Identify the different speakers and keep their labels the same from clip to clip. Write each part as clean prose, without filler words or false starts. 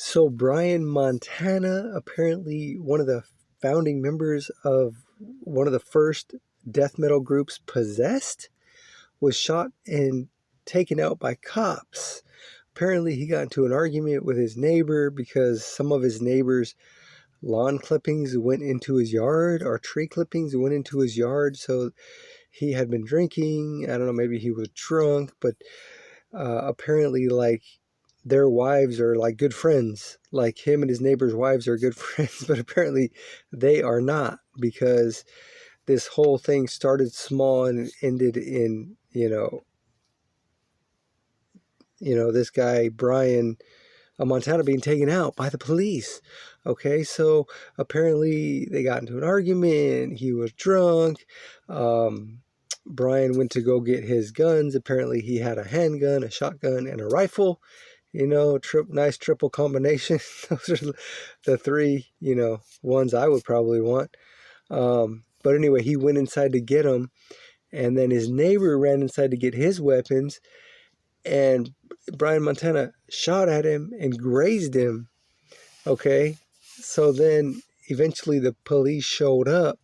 Speaker 1: So Brian Montana, apparently one of the founding members of one of the first death metal groups, Possessed, was shot and taken out by cops. Apparently he got into an argument with his neighbor because some of his neighbor's lawn clippings went into his yard, or tree clippings went into his yard. So he had been drinking. I don't know, maybe he was drunk, but apparently, like, their wives are like good friends. Like, him and his neighbor's wives are good friends, but apparently they are not, because this whole thing started small and ended in, this guy, Brian Montana, being taken out by the police. Okay, so apparently they got into an argument. He was drunk. Brian went to go get his guns. Apparently he had a handgun, a shotgun, and a rifle. Nice triple combination. Those are the three, ones I would probably want. But anyway, he went inside to get them, and then his neighbor ran inside to get his weapons, and Brian Montana shot at him and grazed him. Okay, so then eventually the police showed up,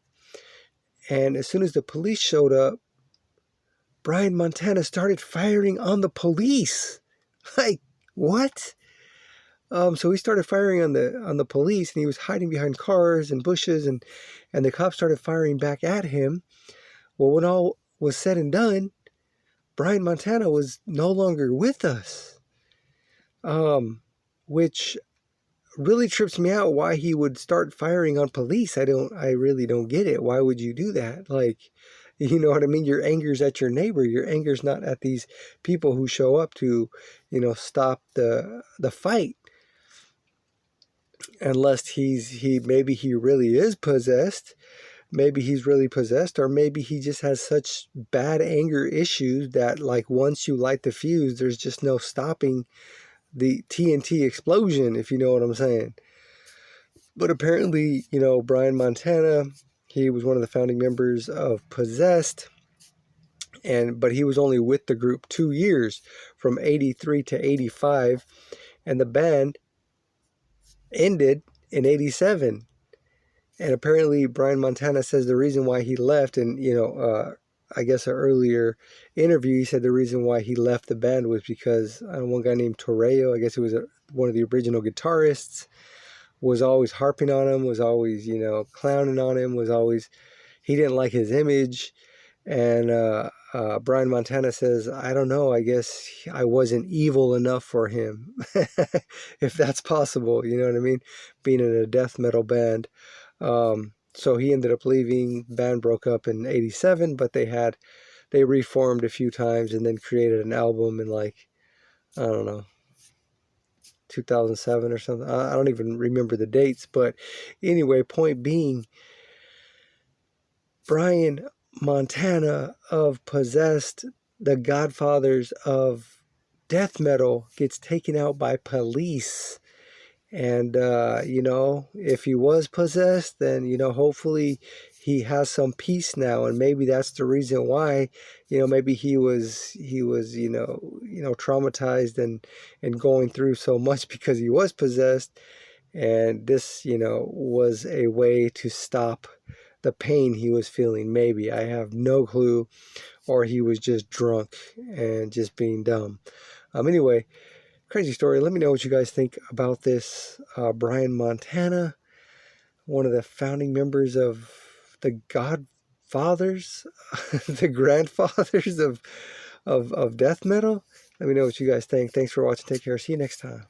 Speaker 1: and as soon as the police showed up, Brian Montana started firing on the police. Like, what? So he started firing on the police, and he was hiding behind cars and bushes, and the cops started firing back at him. Well, when all was said and done, Brian Montana was no longer with us, which really trips me out. Why he would start firing on police? I really don't get it. Why would you do that? Like, you know what I mean? Your anger's at your neighbor. Your anger's not at these people who show up to, stop the fight. Unless maybe he really is possessed. Maybe he's really possessed, or maybe he just has such bad anger issues that, like, once you light the fuse, there's just no stopping the TNT explosion, if you know what I'm saying. But apparently, Brian Montana, he was one of the founding members of Possessed, but he was only with the group 2 years, from 83 to 85, and the band ended in 87. And apparently Brian Montana says the reason why he left, and I guess an earlier interview, he said the reason why he left the band was because one guy named Toreo, I guess it was one of the original guitarists, was always harping on him, was always, clowning on him, he didn't like his image. And Brian Montana says, I don't know, I guess I wasn't evil enough for him. If that's possible, you know what I mean? Being in a death metal band. So he ended up leaving. Band broke up in 87, but they reformed a few times and then created an album in, like, I don't know, 2007 or something. I don't even remember the dates, but anyway, point being, Brian Montana of Possessed, the godfathers of death metal, gets taken out by police. And, if he was possessed, then, hopefully he has some peace now. And maybe that's the reason why, maybe he was, traumatized and going through so much because he was possessed. And this, was a way to stop the pain he was feeling. Maybe, I have no clue. Or he was just drunk and just being dumb. Anyway, crazy story. Let me know what you guys think about this. Brian Montana, one of the founding members of the Godfathers, the grandfathers of death metal. Let me know what you guys think. Thanks for watching. Take care. See you next time.